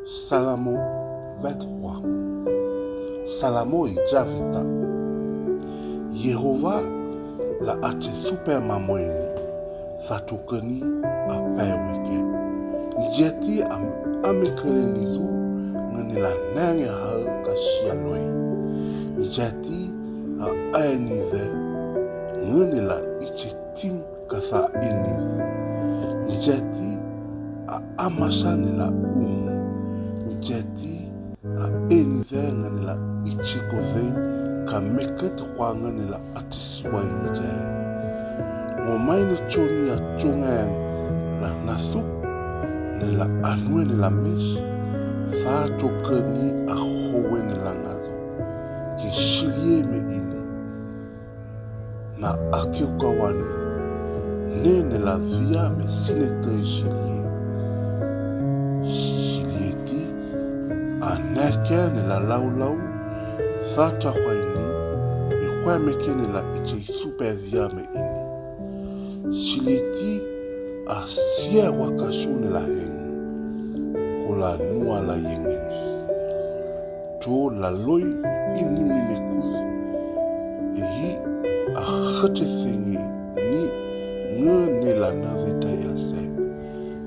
Salamo 23. Salamo i Javita. Yehova la ate super mamoini satukani a peweke. Njeti amikele nizu ngani la nange hau kashialoi. Njeti a aenize ngani la ichitim kasa eniz. Njeti a amasani la Njeti a enize ngani la ichikozen ka meket kwa ngani la atisiwa inje. Ngomaini choni ya chongen la nasuk ne la anwe ne la mesh sa chokeni a howe ne la ngazo ki shilie me ini na akiukawani ne la via me sinete shilie ti a neke ne la laulau sa chakwaini ikwa meke ne la iche super via me ini Sileti a sie wakasune la heng Kula nua la yengen To la loi ini mimekuz Ehi a khate sengi ni nge ne la nazeta ya se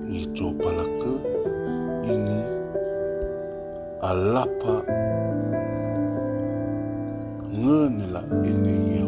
Ni to palake ini a lapa Nge ne la ene ye